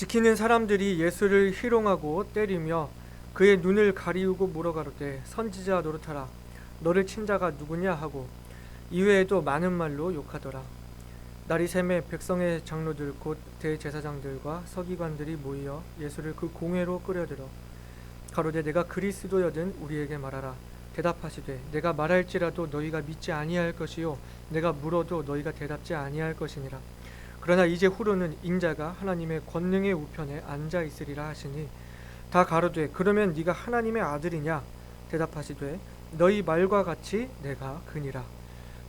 지키는 사람들이 예수를 희롱하고 때리며 그의 눈을 가리우고 물어가로되 선지자 노릇하라 너를 친 자가 누구냐 하고 이외에도 많은 말로 욕하더라. 날이 새매 백성의 장로들 곧 대제사장들과 서기관들이 모이어 예수를 그 공회로 끌어들여 가로되 내가 그리스도여든 우리에게 말하라. 대답하시되 내가 말할지라도 너희가 믿지 아니할 것이요 내가 물어도 너희가 대답지 아니할 것이니라. 그러나 이제 후로는 인자가 하나님의 권능의 우편에 앉아 있으리라 하시니 다 가로되 그러면 네가 하나님의 아들이냐. 대답하시되 너희 말과 같이 내가 그니라.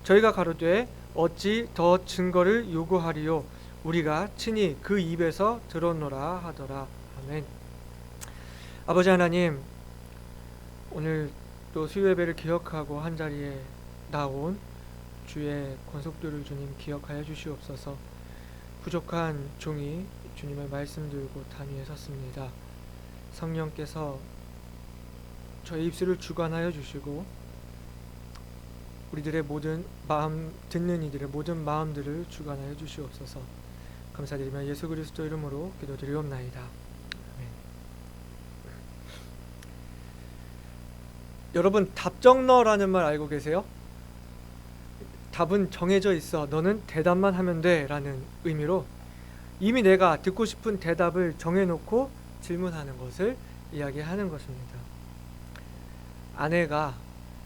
저희가 가로되 어찌 더 증거를 요구하리요 우리가 친히 그 입에서 들었노라 하더라. 아멘. 아버지 하나님, 오늘 또 수요예배를 기억하고 한자리에 나온 주의 권속들을 주님 기억하여 주시옵소서. 부족한 종이 주님의 말씀 들고 단위에 섰습니다. 성령께서 저의 입술을 주관하여 주시고 우리들의 모든 마음, 듣는 이들의 모든 마음들을 주관하여 주시옵소서. 감사드리며 예수 그리스도 이름으로 기도드리옵나이다. 아멘. 여러분, 답정너라는 말 알고 계세요? 답은 정해져 있어. 너는 대답만 하면 돼 라는 의미로 이미 내가 듣고 싶은 대답을 정해놓고 질문하는 것을 이야기하는 것입니다. 아내가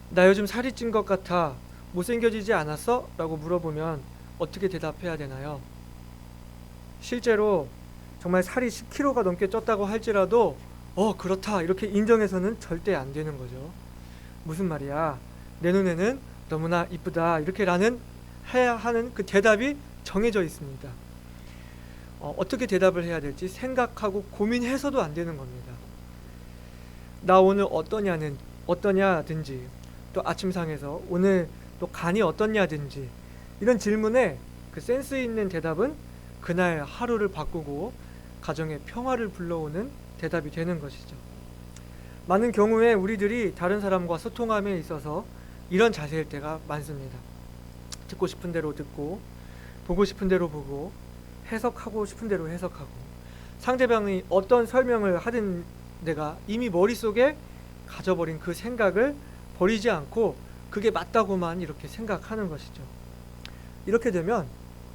나 요즘 살이 찐 것 같아 못생겨지지 않았어? 라고 물어보면 어떻게 대답해야 되나요? 실제로 정말 살이 10kg가 넘게 쪘다고 할지라도 그렇다 이렇게 인정해서는 절대 안 되는 거죠. 무슨 말이야? 내 눈에는 너무나 이쁘다 이렇게 해야 하는 그 대답이 정해져 있습니다. 어떻게 대답을 해야 될지 생각하고 고민해서도 안 되는 겁니다. 나 오늘 어떠냐든지 또 아침상에서 오늘 또 간이 어떻냐든지 이런 질문에 그 센스 있는 대답은 그날 하루를 바꾸고 가정의 평화를 불러오는 대답이 되는 것이죠. 많은 경우에 우리들이 다른 사람과 소통함에 있어서 이런 자세일 때가 많습니다. 듣고 싶은 대로 듣고 보고 싶은 대로 보고 해석하고 싶은 대로 해석하고 상대방이 어떤 설명을 하든 내가 이미 머릿속에 가져버린 그 생각을 버리지 않고 그게 맞다고만 이렇게 생각하는 것이죠. 이렇게 되면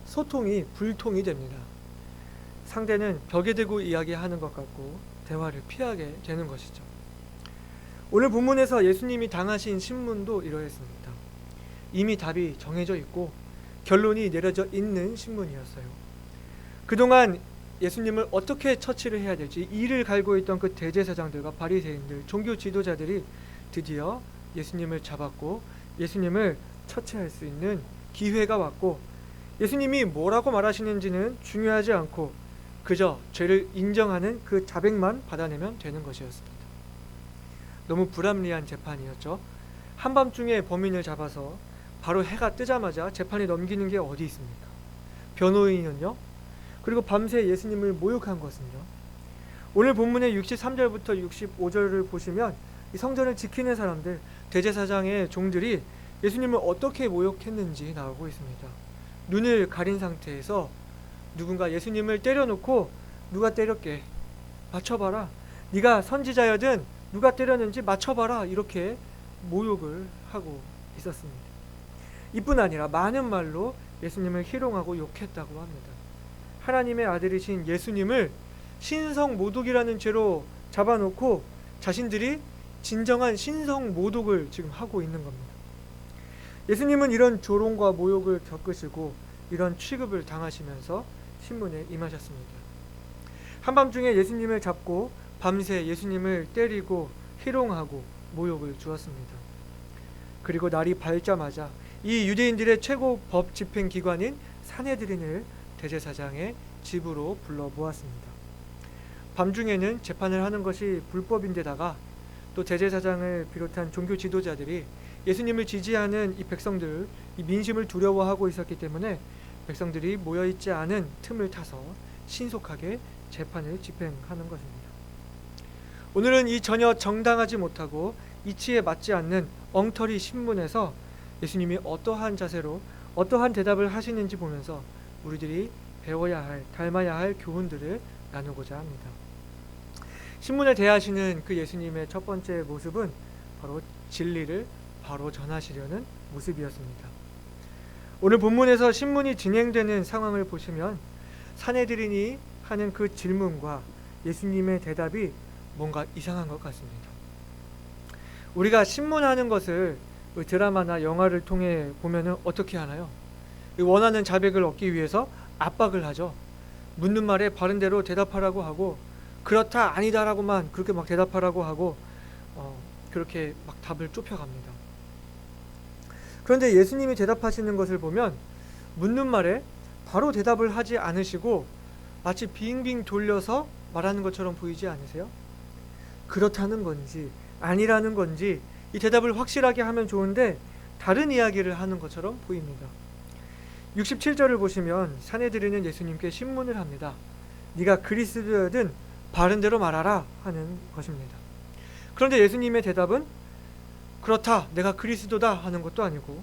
소통이 불통이 됩니다. 상대는 벽에 대고 이야기하는 것 같고 대화를 피하게 되는 것이죠. 오늘 본문에서 예수님이 당하신 신문도 이러했습니다. 이미 답이 정해져 있고 결론이 내려져 있는 신문이었어요. 그동안 예수님을 어떻게 처치를 해야 될지 이를 갈고 있던 그 대제사장들과 바리새인들, 종교 지도자들이 드디어 예수님을 잡았고 예수님을 처치할 수 있는 기회가 왔고 예수님이 뭐라고 말하시는지는 중요하지 않고 그저 죄를 인정하는 그 자백만 받아내면 되는 것이었습니다. 너무 불합리한 재판이었죠. 한밤중에 범인을 잡아서 바로 해가 뜨자마자 재판에 넘기는 게 어디 있습니까? 변호인은요? 그리고 밤새 예수님을 모욕한 것은요? 오늘 본문의 63절부터 65절을 보시면 이 성전을 지키는 사람들, 대제사장의 종들이 예수님을 어떻게 모욕했는지 나오고 있습니다. 눈을 가린 상태에서 누군가 예수님을 때려놓고 누가 때렸게? 맞춰봐라. 네가 선지자여든 누가 때렸는지 맞춰봐라. 이렇게 모욕을 하고 있었습니다. 이뿐 아니라 많은 말로 예수님을 희롱하고 욕했다고 합니다. 하나님의 아들이신 예수님을 신성모독이라는 죄로 잡아놓고 자신들이 진정한 신성모독을 지금 하고 있는 겁니다. 예수님은 이런 조롱과 모욕을 겪으시고 이런 취급을 당하시면서 신문에 임하셨습니다. 한밤중에 예수님을 잡고 밤새 예수님을 때리고 희롱하고 모욕을 주었습니다. 그리고 날이 밝자마자 이 유대인들의 최고 법 집행기관인 산헤드린을 대제사장의 집으로 불러 모았습니다. 밤중에는 재판을 하는 것이 불법인데다가 또 대제사장을 비롯한 종교 지도자들이 예수님을 지지하는 이 백성들, 이 민심을 두려워하고 있었기 때문에 백성들이 모여있지 않은 틈을 타서 신속하게 재판을 집행하는 것입니다. 오늘은 이 전혀 정당하지 못하고 이치에 맞지 않는 엉터리 신문에서 예수님이 어떠한 자세로 어떠한 대답을 하시는지 보면서 우리들이 배워야 할, 닮아야 할 교훈들을 나누고자 합니다. 신문을 대하시는 그 예수님의 첫 번째 모습은 바로 진리를 바로 전하시려는 모습이었습니다. 오늘 본문에서 신문이 진행되는 상황을 보시면 산헤드린이 하는 그 질문과 예수님의 대답이 뭔가 이상한 것 같습니다. 우리가 신문하는 것을 드라마나 영화를 통해 보면은 어떻게 하나요? 원하는 자백을 얻기 위해서 압박을 하죠. 묻는 말에 바른 대로 대답하라고 하고, 그렇다 아니다라고만 그렇게 막 대답하라고 하고, 그렇게 막 답을 좁혀갑니다. 그런데 예수님이 대답하시는 것을 보면 묻는 말에 바로 대답을 하지 않으시고 마치 빙빙 돌려서 말하는 것처럼 보이지 않으세요? 그렇다는 건지 아니라는 건지 이 대답을 확실하게 하면 좋은데 다른 이야기를 하는 것처럼 보입니다. 67절을 보시면 산헤드린은 예수님께 신문을 합니다. 네가 그리스도여든 바른 대로 말하라 하는 것입니다. 그런데 예수님의 대답은 그렇다, 내가 그리스도다 하는 것도 아니고,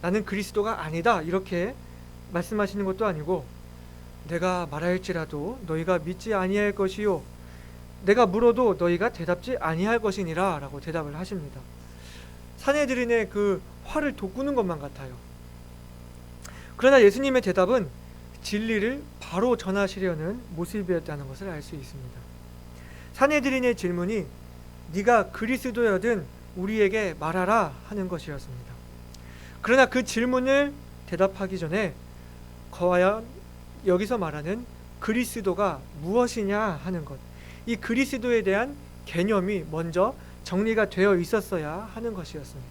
나는 그리스도가 아니다 이렇게 말씀하시는 것도 아니고, 내가 말할지라도 너희가 믿지 아니할 것이요, 내가 물어도 너희가 대답지 아니할 것이니라 라고 대답을 하십니다. 산헤드린의 그 화를 돋구는 것만 같아요. 그러나 예수님의 대답은 진리를 바로 전하시려는 모습이었다는 것을 알 수 있습니다. 산헤드린의 질문이 네가 그리스도여든 우리에게 말하라 하는 것이었습니다. 그러나 그 질문을 대답하기 전에 과연 여기서 말하는 그리스도가 무엇이냐 하는 것, 이 그리스도에 대한 개념이 먼저 정리가 되어 있었어야 하는 것이었습니다.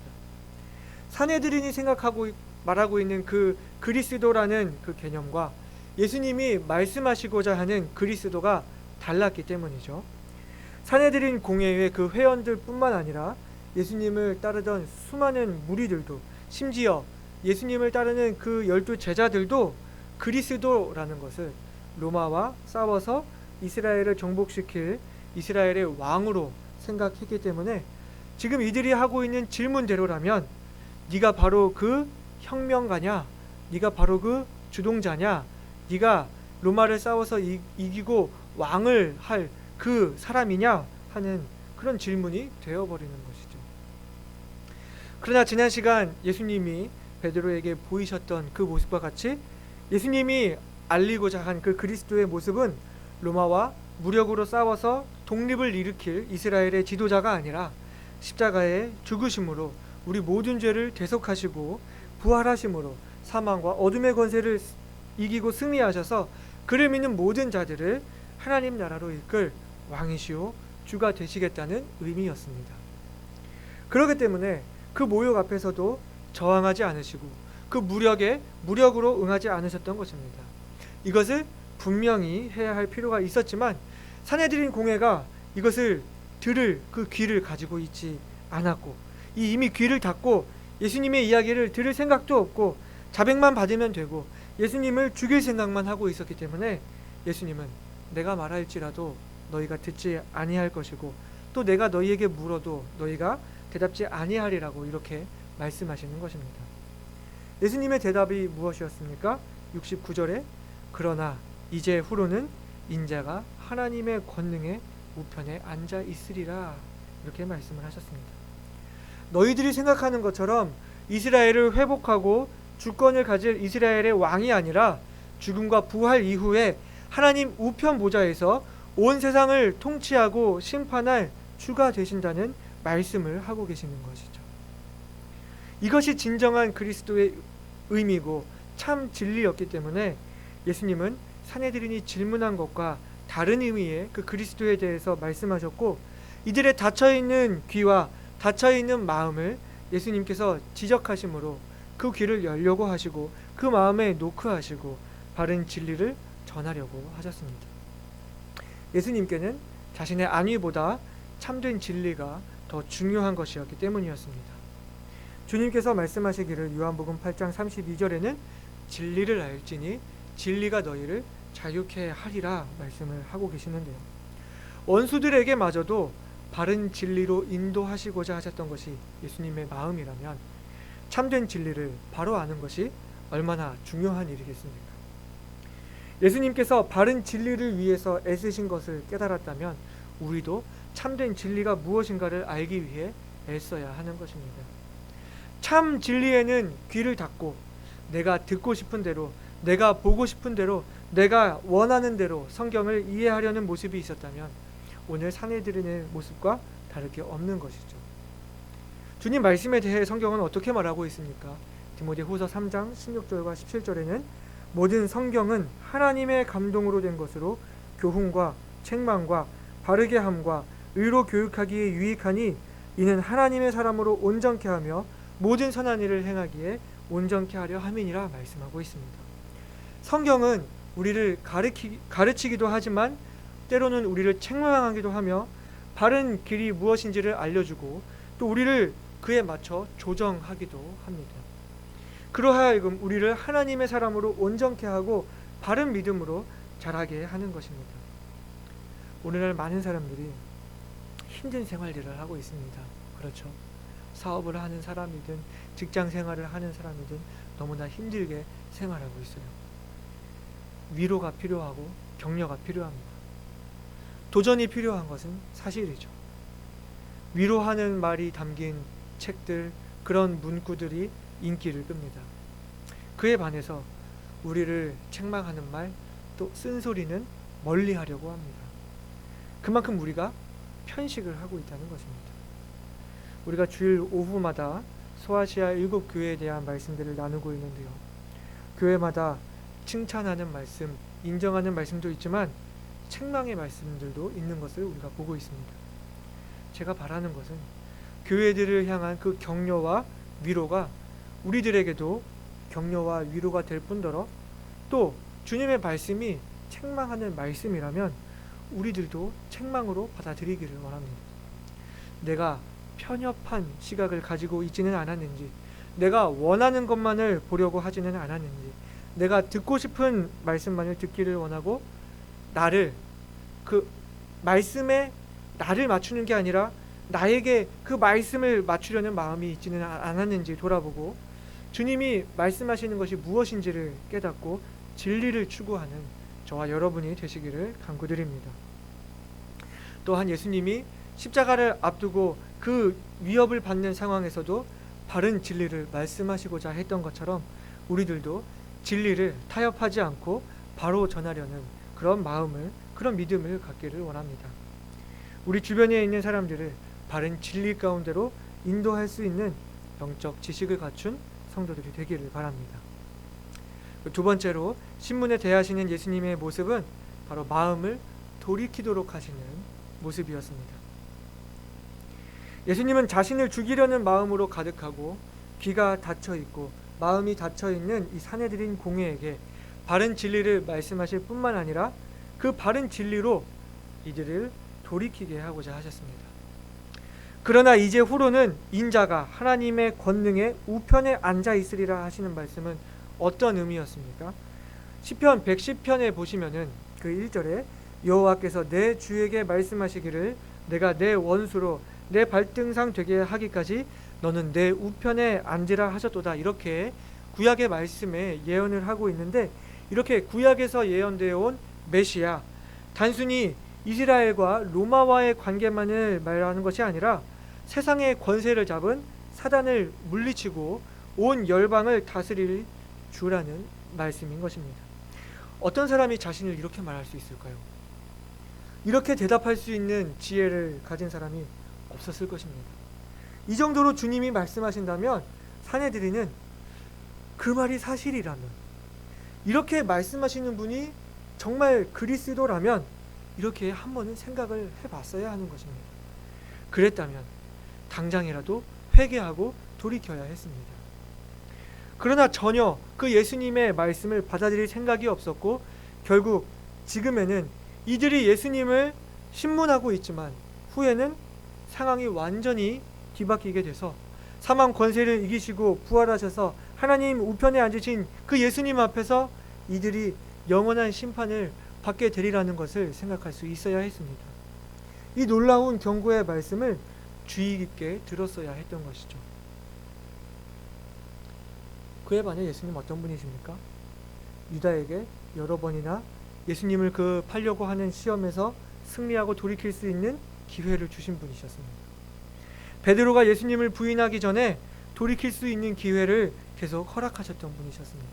산헤드린이 생각하고 말하고 있는 그 그리스도라는 그 개념과 예수님이 말씀하시고자 하는 그리스도가 달랐기 때문이죠. 산헤드린 공회의 그 회원들 뿐만 아니라 예수님을 따르던 수많은 무리들도, 심지어 예수님을 따르는 그 12 제자들도 그리스도라는 것을 로마와 싸워서 이스라엘을 정복시킬 이스라엘의 왕으로 생각했기 때문에 지금 이들이 하고 있는 질문대로라면 네가 바로 그 혁명가냐, 네가 바로 그 주동자냐, 네가 로마를 싸워서 이기고 왕을 할 그 사람이냐 하는 그런 질문이 되어버리는 것이죠. 그러나 지난 시간 예수님이 베드로에게 보이셨던 그 모습과 같이 예수님이 알리고자 한 그 그리스도의 모습은 로마와 무력으로 싸워서 독립을 일으킬 이스라엘의 지도자가 아니라 십자가의 죽으심으로 우리 모든 죄를 대속하시고 부활하심으로 사망과 어둠의 권세를 이기고 승리하셔서 그를 믿는 모든 자들을 하나님 나라로 이끌 왕이시오 주가 되시겠다는 의미였습니다. 그렇기 때문에 그 모욕 앞에서도 저항하지 않으시고 그 무력으로 응하지 않으셨던 것입니다. 이것을 분명히 해야 할 필요가 있었지만 산헤드린 공회가 이것을 들을 그 귀를 가지고 있지 않았고, 이미 귀를 닫고 예수님의 이야기를 들을 생각도 없고 자백만 받으면 되고 예수님을 죽일 생각만 하고 있었기 때문에 예수님은 내가 말할지라도 너희가 듣지 아니할 것이고 또 내가 너희에게 물어도 너희가 대답지 아니하리라고 이렇게 말씀하시는 것입니다. 예수님의 대답이 무엇이었습니까? 69절에 그러나 이제 후로는 인자가 하나님의 권능의 우편에 앉아 있으리라 이렇게 말씀을 하셨습니다. 너희들이 생각하는 것처럼 이스라엘을 회복하고 주권을 가질 이스라엘의 왕이 아니라 죽음과 부활 이후에 하나님 우편 보좌에서 온 세상을 통치하고 심판할 주가 되신다는 말씀을 하고 계시는 것이죠. 이것이 진정한 그리스도의 의미고 참 진리였기 때문에 예수님은 산헤드린이 질문한 것과 다른 의미의 그 그리스도에 대해서 말씀하셨고, 이들의 닫혀있는 귀와 닫혀있는 마음을 예수님께서 지적하심으로 그 귀를 열려고 하시고 그 마음에 노크하시고 바른 진리를 전하려고 하셨습니다. 예수님께는 자신의 안위보다 참된 진리가 더 중요한 것이었기 때문이었습니다. 주님께서 말씀하시기를 요한복음 8장 32절에는 진리를 알지니 진리가 너희를 자유케 하리라 말씀을 하고 계시는데요. 원수들에게 마저도 바른 진리로 인도하시고자 하셨던 것이 예수님의 마음이라면 참된 진리를 바로 아는 것이 얼마나 중요한 일이겠습니까? 예수님께서 바른 진리를 위해서 애쓰신 것을 깨달았다면 우리도 참된 진리가 무엇인가를 알기 위해 애써야 하는 것입니다. 참 진리에는 귀를 닫고 내가 듣고 싶은 대로, 내가 보고 싶은 대로, 내가 원하는 대로 성경을 이해하려는 모습이 있었다면 오늘 사내들의 모습과 다를 게 없는 것이죠. 주님 말씀에 대해 성경은 어떻게 말하고 있습니까? 디모데후서 3장 16절과 17절에는 모든 성경은 하나님의 감동으로 된 것으로 교훈과 책망과 바르게 함과 의로 교육하기에 유익하니 이는 하나님의 사람으로 온전케 하며 모든 선한 일을 행하기에 온전케 하려 함이니라 말씀하고 있습니다. 성경은 우리를 가르치기도 하지만 때로는 우리를 책망하기도 하며 바른 길이 무엇인지를 알려주고 또 우리를 그에 맞춰 조정하기도 합니다. 그러하여금 우리를 하나님의 사람으로 온전케 하고 바른 믿음으로 자라게 하는 것입니다. 오늘날 많은 사람들이 힘든 생활들을 하고 있습니다. 그렇죠. 사업을 하는 사람이든 직장 생활을 하는 사람이든 너무나 힘들게 생활하고 있어요. 위로가 필요하고 격려가 필요합니다. 도전이 필요한 것은 사실이죠. 위로하는 말이 담긴 책들, 그런 문구들이 인기를 끕니다. 그에 반해서 우리를 책망하는 말, 또 쓴소리는 멀리하려고 합니다. 그만큼 우리가 편식을 하고 있다는 것입니다. 우리가 주일 오후마다 소아시아 7교회에 대한 말씀들을 나누고 있는데요. 교회마다 칭찬하는 말씀, 인정하는 말씀도 있지만 책망의 말씀들도 있는 것을 우리가 보고 있습니다. 제가 바라는 것은 교회들을 향한 그 격려와 위로가 우리들에게도 격려와 위로가 될 뿐더러 또 주님의 말씀이 책망하는 말씀이라면 우리들도 책망으로 받아들이기를 원합니다. 내가 편협한 시각을 가지고 있지는 않았는지, 내가 원하는 것만을 보려고 하지는 않았는지, 내가 듣고 싶은 말씀만을 듣기를 원하고 나를 그 말씀에 나를 맞추는 게 아니라 나에게 그 말씀을 맞추려는 마음이 있지는 않았는지 돌아보고 주님이 말씀하시는 것이 무엇인지를 깨닫고 진리를 추구하는 저와 여러분이 되시기를 간구드립니다. 또한 예수님이 십자가를 앞두고 그 위협을 받는 상황에서도 바른 진리를 말씀하시고자 했던 것처럼 우리들도 진리를 타협하지 않고 바로 전하려는 그런 마음을, 그런 믿음을 갖기를 원합니다. 우리 주변에 있는 사람들을 바른 진리 가운데로 인도할 수 있는 영적 지식을 갖춘 성도들이 되기를 바랍니다. 두 번째로 신문에 대하시는 예수님의 모습은 바로 마음을 돌이키도록 하시는 모습이었습니다. 예수님은 자신을 죽이려는 마음으로 가득하고 귀가 닫혀 있고 마음이 닫혀 있는 이 사내들인 공회에게 바른 진리를 말씀하실 뿐만 아니라 그 바른 진리로 이들을 돌이키게 하고자 하셨습니다. 그러나 이제 후로는 인자가 하나님의 권능의 우편에 앉아 있으리라 하시는 말씀은 어떤 의미였습니까? 시편 110편에 보시면은 그 1절에 여호와께서 내 주에게 말씀하시기를 내가 내 원수로 내 발등상 되게 하기까지 너는 내 우편에 앉으라 하셨도다, 이렇게 구약의 말씀에 예언을 하고 있는데, 이렇게 구약에서 예언되어 온 메시아, 단순히 이스라엘과 로마와의 관계만을 말하는 것이 아니라 세상의 권세를 잡은 사단을 물리치고 온 열방을 다스릴 주라는 말씀인 것입니다. 어떤 사람이 자신을 이렇게 말할 수 있을까요? 이렇게 대답할 수 있는 지혜를 가진 사람이 없었을 것입니다. 이 정도로 주님이 말씀하신다면 사내들이는 그 말이 사실이라면, 이렇게 말씀하시는 분이 정말 그리스도라면 이렇게 한 번은 생각을 해봤어야 하는 것입니다. 그랬다면 당장이라도 회개하고 돌이켜야 했습니다. 그러나 전혀 그 예수님의 말씀을 받아들일 생각이 없었고 결국 지금에는 이들이 예수님을 신문하고 있지만 후에는 상황이 완전히 뒤바뀌게 돼서 사망 권세를 이기시고 부활하셔서 하나님 우편에 앉으신 그 예수님 앞에서 이들이 영원한 심판을 받게 되리라는 것을 생각할 수 있어야 했습니다. 이 놀라운 경고의 말씀을 주의 깊게 들었어야 했던 것이죠. 그에 반해 예수님 어떤 분이십니까? 유다에게 여러 번이나 예수님을 그 팔려고 하는 시험에서 승리하고 돌이킬 수 있는 기회를 주신 분이셨습니다. 베드로가 예수님을 부인하기 전에 돌이킬 수 있는 기회를 계속 허락하셨던 분이셨습니다.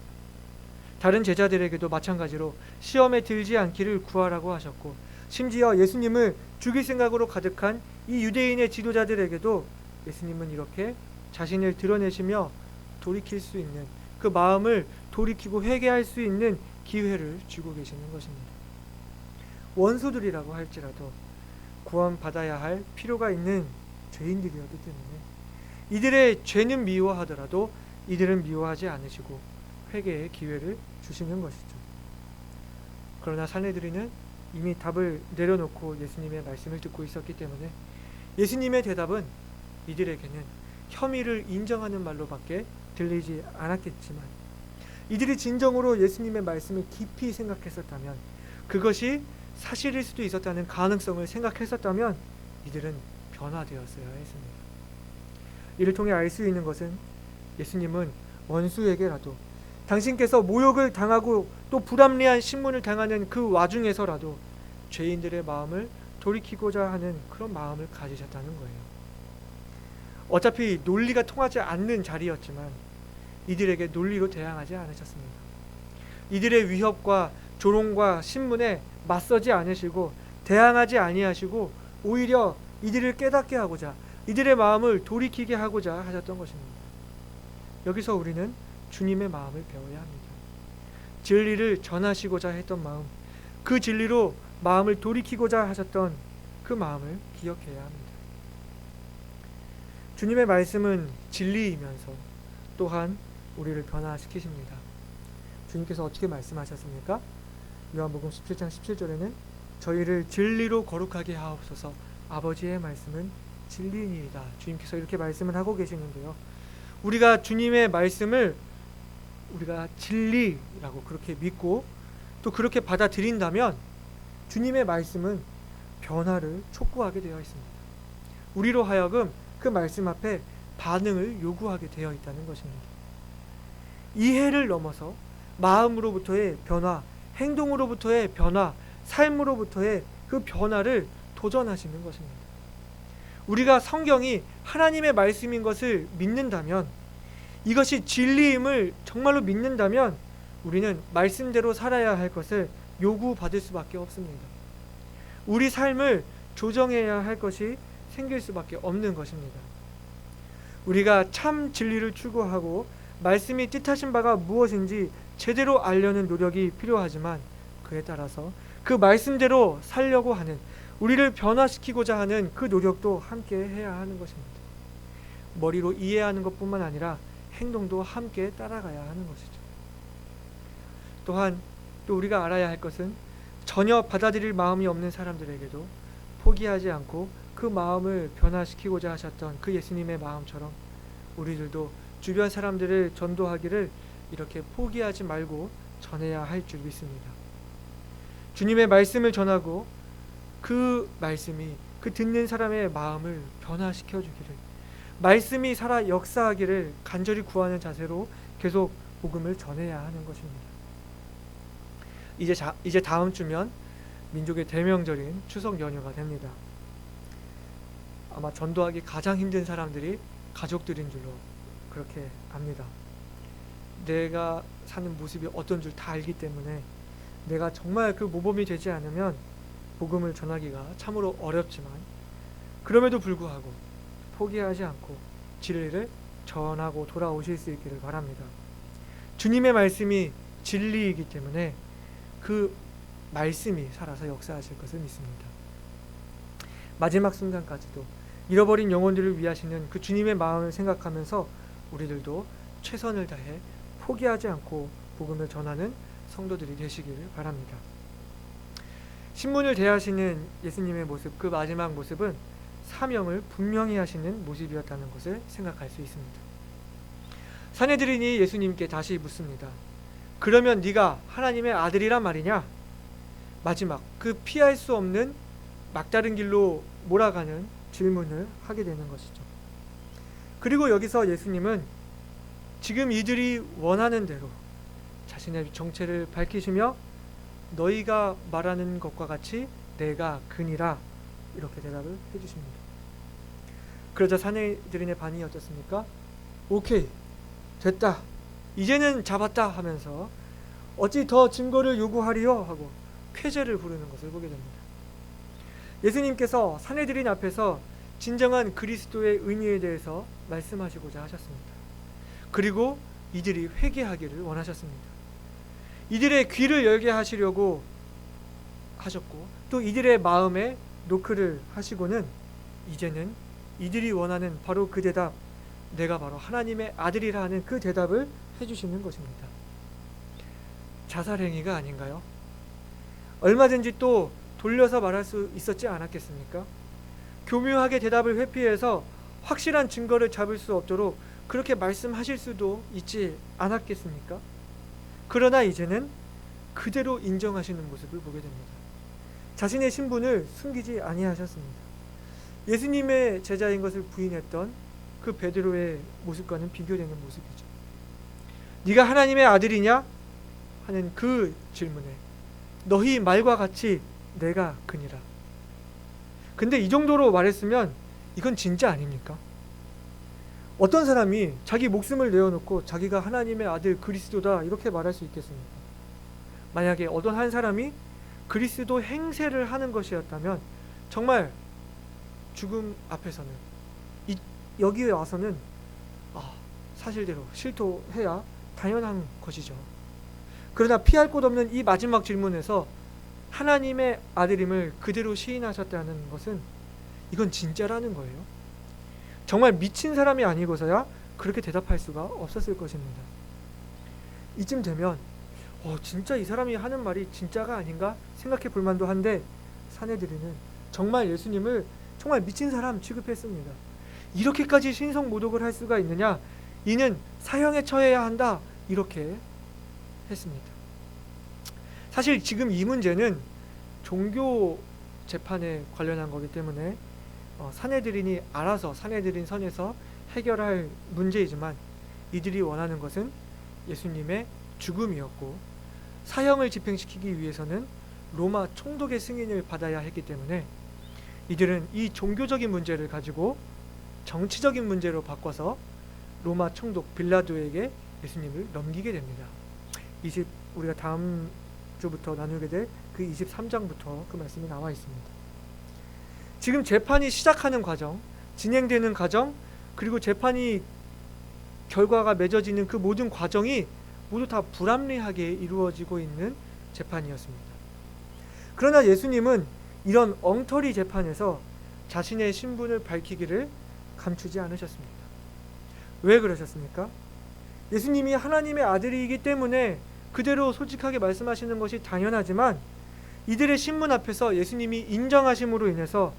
다른 제자들에게도 마찬가지로 시험에 들지 않기를 구하라고 하셨고, 심지어 예수님을 죽일 생각으로 가득한 이 유대인의 지도자들에게도 예수님은 이렇게 자신을 드러내시며 돌이킬 수 있는, 그 마음을 돌이키고 회개할 수 있는 기회를 주고 계시는 것입니다. 원수들이라고 할지라도 구원받아야 할 필요가 있는 죄인들이었기 때문에 이들의 죄는 미워하더라도 이들은 미워하지 않으시고 회개의 기회를 주시는 것이죠. 그러나 사내들이는 이미 답을 내려놓고 예수님의 말씀을 듣고 있었기 때문에 예수님의 대답은 이들에게는 혐의를 인정하는 말로밖에 들리지 않았겠지만, 이들이 진정으로 예수님의 말씀을 깊이 생각했었다면, 그것이 사실일 수도 있었다는 가능성을 생각했었다면 이들은 변화되었어야 했습니다. 이를 통해 알 수 있는 것은 예수님은 원수에게라도, 당신께서 모욕을 당하고 또 불합리한 신문을 당하는 그 와중에서라도 죄인들의 마음을 돌이키고자 하는 그런 마음을 가지셨다는 거예요. 어차피 논리가 통하지 않는 자리였지만 이들에게 논리로 대항하지 않으셨습니다. 이들의 위협과 조롱과 신문에 맞서지 않으시고 대항하지 아니하시고 오히려 이들을 깨닫게 하고자, 이들의 마음을 돌이키게 하고자 하셨던 것입니다. 여기서 우리는 주님의 마음을 배워야 합니다. 진리를 전하시고자 했던 마음, 그 진리로 마음을 돌이키고자 하셨던 그 마음을 기억해야 합니다. 주님의 말씀은 진리이면서 또한 우리를 변화시키십니다. 주님께서 어떻게 말씀하셨습니까? 요한복음 17장 17절에는 저희를 진리로 거룩하게 하옵소서, 아버지의 말씀은 진리니이다. 주님께서 이렇게 말씀을 하고 계시는데요. 우리가 주님의 말씀을 우리가 진리라고 그렇게 믿고 또 그렇게 받아들인다면 주님의 말씀은 변화를 촉구하게 되어 있습니다. 우리로 하여금 그 말씀 앞에 반응을 요구하게 되어 있다는 것입니다. 이해를 넘어서 마음으로부터의 변화, 행동으로부터의 변화, 삶으로부터의 그 변화를 도전하시는 것입니다. 우리가 성경이 하나님의 말씀인 것을 믿는다면, 이것이 진리임을 정말로 믿는다면 우리는 말씀대로 살아야 할 것을 요구받을 수밖에 없습니다. 우리 삶을 조정해야 할 것이 생길 수밖에 없는 것입니다. 우리가 참 진리를 추구하고 말씀이 뜻하신 바가 무엇인지 제대로 알려는 노력이 필요하지만, 그에 따라서 그 말씀대로 살려고 하는, 우리를 변화시키고자 하는 그 노력도 함께 해야 하는 것입니다. 머리로 이해하는 것뿐만 아니라 행동도 함께 따라가야 하는 것이죠. 또한 또 우리가 알아야 할 것은 전혀 받아들일 마음이 없는 사람들에게도 포기하지 않고 그 마음을 변화시키고자 하셨던 그 예수님의 마음처럼 우리들도 주변 사람들을 전도하기를 이렇게 포기하지 말고 전해야 할 줄 믿습니다. 주님의 말씀을 전하고 그 말씀이 그 듣는 사람의 마음을 변화시켜 주기를, 말씀이 살아 역사하기를 간절히 구하는 자세로 계속 복음을 전해야 하는 것입니다. 이제 다음 주면 민족의 대명절인 추석 연휴가 됩니다. 아마 전도하기 가장 힘든 사람들이 가족들인 줄로 그렇게 압니다. 내가 사는 모습이 어떤 줄 다 알기 때문에 내가 정말 그 모범이 되지 않으면 복음을 전하기가 참으로 어렵지만, 그럼에도 불구하고 포기하지 않고 진리를 전하고 돌아오실 수 있기를 바랍니다. 주님의 말씀이 진리이기 때문에 그 말씀이 살아서 역사하실 것을 믿습니다. 마지막 순간까지도 잃어버린 영혼들을 위하시는 그 주님의 마음을 생각하면서 우리들도 최선을 다해 포기하지 않고 복음을 전하는 성도들이 되시기를 바랍니다. 신문을 대하시는 예수님의 모습, 그 마지막 모습은 사명을 분명히 하시는 모습이었다는 것을 생각할 수 있습니다. 사내들인이 예수님께 다시 묻습니다. 그러면 네가 하나님의 아들이란 말이냐? 마지막 그 피할 수 없는 막다른 길로 몰아가는 질문을 하게 되는 것이죠. 그리고 여기서 예수님은 지금 이들이 원하는 대로 자신의 정체를 밝히시며 너희가 말하는 것과 같이 내가 그니라 이렇게 대답을 해주십니다. 그러자 사내들인의 반응이 어떻습니까? 오케이, 됐다, 이제는 잡았다 하면서 어찌 더 증거를 요구하리요 하고 쾌재를 부르는 것을 보게 됩니다. 예수님께서 사내들인 앞에서 진정한 그리스도의 의미에 대해서 말씀하시고자 하셨습니다. 그리고 이들이 회개하기를 원하셨습니다. 이들의 귀를 열게 하시려고 하셨고 또 이들의 마음에 노크를 하시고는 이제는 이들이 원하는 바로 그 대답, 내가 바로 하나님의 아들이라 하는 그 대답을 해주시는 것입니다. 자살행위가 아닌가요? 얼마든지 또 돌려서 말할 수 있었지 않았겠습니까? 교묘하게 대답을 회피해서 확실한 증거를 잡을 수 없도록 그렇게 말씀하실 수도 있지 않았겠습니까? 그러나 이제는 그대로 인정하시는 모습을 보게 됩니다. 자신의 신분을 숨기지 아니하셨습니다. 예수님의 제자인 것을 부인했던 그 베드로의 모습과는 비교되는 모습이죠. 네가 하나님의 아들이냐? 하는 그 질문에 너희 말과 같이 내가 그니라. 근데 이 정도로 말했으면 이건 진짜 아닙니까? 어떤 사람이 자기 목숨을 내어놓고 자기가 하나님의 아들 그리스도다 이렇게 말할 수 있겠습니까? 만약에 어떤 한 사람이 그리스도 행세를 하는 것이었다면 정말 죽음 앞에서는 여기에 와서는 사실대로 실토해야 당연한 것이죠. 그러나 피할 곳 없는 이 마지막 질문에서 하나님의 아들임을 그대로 시인하셨다는 것은 이건 진짜라는 거예요. 정말 미친 사람이 아니고서야 그렇게 대답할 수가 없었을 것입니다. 이쯤 되면 진짜 이 사람이 하는 말이 진짜가 아닌가 생각해 볼 만도 한데 사내들이는 정말 예수님을 정말 미친 사람 취급했습니다. 이렇게까지 신성모독을 할 수가 있느냐, 이는 사형에 처해야 한다 이렇게 했습니다. 사실 지금 이 문제는 종교 재판에 관련한 거기 때문에 사내들인이 알아서 사내들인 선에서 해결할 문제이지만 이들이 원하는 것은 예수님의 죽음이었고 사형을 집행시키기 위해서는 로마 총독의 승인을 받아야 했기 때문에 이들은 이 종교적인 문제를 가지고 정치적인 문제로 바꿔서 로마 총독 빌라도에게 예수님을 넘기게 됩니다. 우리가 다음 주부터 나누게 될 그 23장부터 그 말씀이 나와 있습니다. 지금 재판이 시작하는 과정, 진행되는 과정, 그리고 재판이 결과가 맺어지는 그 모든 과정이 모두 다 불합리하게 이루어지고 있는 재판이었습니다. 그러나 예수님은 이런 엉터리 재판에서 자신의 신분을 밝히기를 감추지 않으셨습니다. 왜 그러셨습니까? 예수님이 하나님의 아들이기 때문에 그대로 솔직하게 말씀하시는 것이 당연하지만 이들의 신문 앞에서 예수님이 인정하심으로 인해서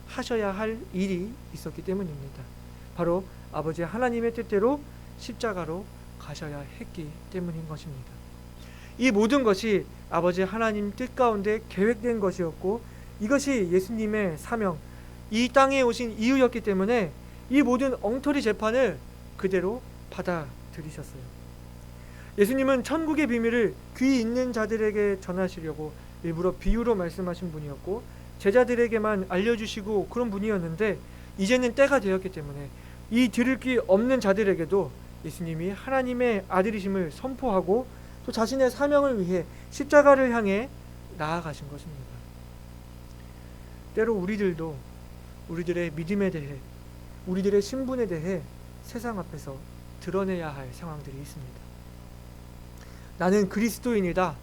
하셔야 할 일이 있었기 때문입니다. 바로 아버지 하나님의 뜻대로 십자가로 가셔야 했기 때문인 것입니다. 이 모든 것이 아버지 하나님 뜻 가운데 계획된 것이었고 이것이 예수님의 사명, 이 땅에 오신 이유였기 때문에 이 모든 엉터리 재판을 그대로 받아들이셨어요. 예수님은 천국의 비밀을 귀 있는 자들에게 전하시려고 일부러 비유로 말씀하신 분이었고 제자들에게만 알려주시고 그런 분이었는데 이제는 때가 되었기 때문에 이 들을 귀 없는 자들에게도 예수님이 하나님의 아들이심을 선포하고 또 자신의 사명을 위해 십자가를 향해 나아가신 것입니다. 때로 우리들도 우리들의 믿음에 대해 우리들의 신분에 대해 세상 앞에서 드러내야 할 상황들이 있습니다. 나는 그리스도인이다.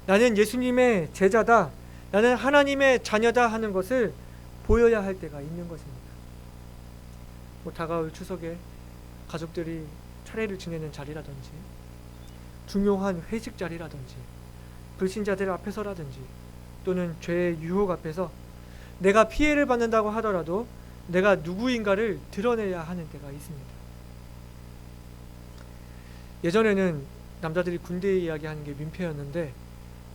나는 예수님의 제자다. 나는 하나님의 자녀다 하는 것을 보여야 할 때가 있는 것입니다. 다가올 추석에 가족들이 차례를 지내는 자리라든지 중요한 회식 자리라든지 불신자들 앞에서라든지 또는 죄의 유혹 앞에서 내가 피해를 받는다고 하더라도 내가 누구인가를 드러내야 하는 때가 있습니다. 예전에는 남자들이 군대 이야기하는 게 민폐였는데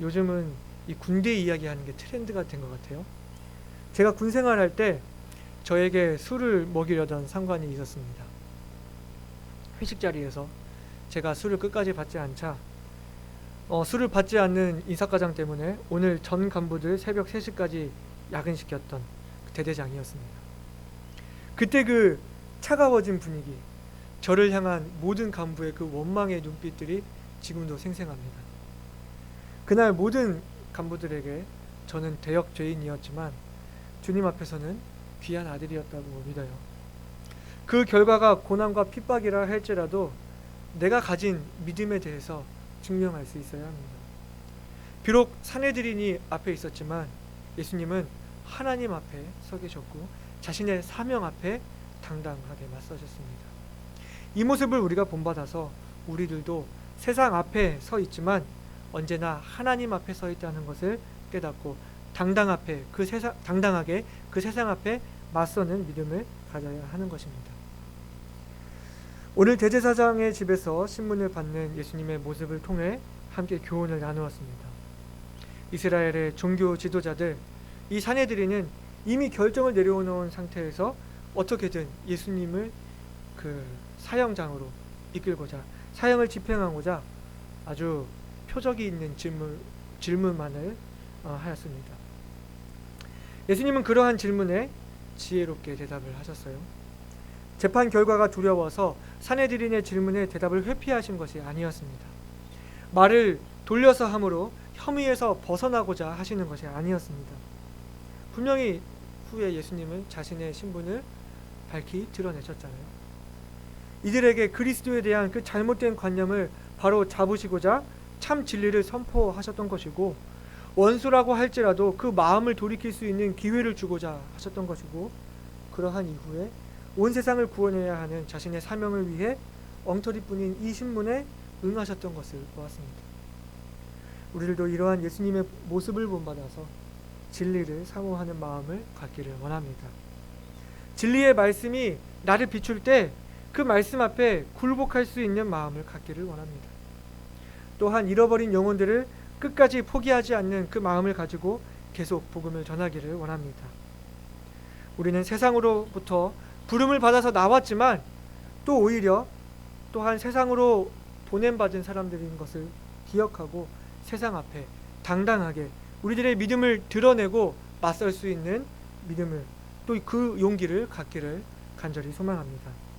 요즘은 이 군대 이야기하는 게 트렌드가 된 것 같아요. 제가 군 생활할 때 저에게 술을 먹이려던 상관이 있었습니다. 회식 자리에서 제가 술을 끝까지 받지 않자 술을 받지 않는 인사과장 때문에 오늘 전 간부들 새벽 3시까지 야근시켰던 그 대대장이었습니다. 그때 그 차가워진 분위기, 저를 향한 모든 간부의 그 원망의 눈빛들이 지금도 생생합니다. 그날 모든 간부들에게 저는 대역 죄인이었지만 주님 앞에서는 귀한 아들이었다고 믿어요. 그 결과가 고난과 핍박이라 할지라도 내가 가진 믿음에 대해서 증명할 수 있어야 합니다. 비록 사내들인이 앞에 있었지만 예수님은 하나님 앞에 서 계셨고 자신의 사명 앞에 당당하게 맞서셨습니다. 이 모습을 우리가 본받아서 우리들도 세상 앞에 서 있지만 언제나 하나님 앞에 서 있다는 것을 깨닫고 당당하게 그 세상 앞에 맞서는 믿음을 가져야 하는 것입니다. 오늘 대제사장의 집에서 신문을 받는 예수님의 모습을 통해 함께 교훈을 나누었습니다. 이스라엘의 종교 지도자들, 이 사내들이는 이미 결정을 내려놓은 상태에서 어떻게든 예수님을 그 사형장으로 이끌고자, 사형을 집행하고자 아주 표적이 있는 질문만을 하였습니다. 예수님은 그러한 질문에 지혜롭게 대답을 하셨어요. 재판 결과가 두려워서 사내들인의 질문에 대답을 회피하신 것이 아니었습니다. 말을 돌려서 함으로 혐의에서 벗어나고자 하시는 것이 아니었습니다. 분명히 후에 예수님은 자신의 신분을 밝히 드러내셨잖아요. 이들에게 그리스도에 대한 그 잘못된 관념을 바로 잡으시고자 참 진리를 선포하셨던 것이고, 원수라고 할지라도 그 마음을 돌이킬 수 있는 기회를 주고자 하셨던 것이고, 그러한 이후에 온 세상을 구원해야 하는 자신의 사명을 위해 엉터리뿐인 이 신문에 응하셨던 것을 보았습니다. 우리들도 이러한 예수님의 모습을 본받아서 진리를 사모하는 마음을 갖기를 원합니다. 진리의 말씀이 나를 비출 때 그 말씀 앞에 굴복할 수 있는 마음을 갖기를 원합니다. 또한 잃어버린 영혼들을 끝까지 포기하지 않는 그 마음을 가지고 계속 복음을 전하기를 원합니다. 우리는 세상으로부터 부름을 받아서 나왔지만 또 오히려 또한 세상으로 보냄받은 사람들인 것을 기억하고 세상 앞에 당당하게 우리들의 믿음을 드러내고 맞설 수 있는 믿음을, 또 그 용기를 갖기를 간절히 소망합니다.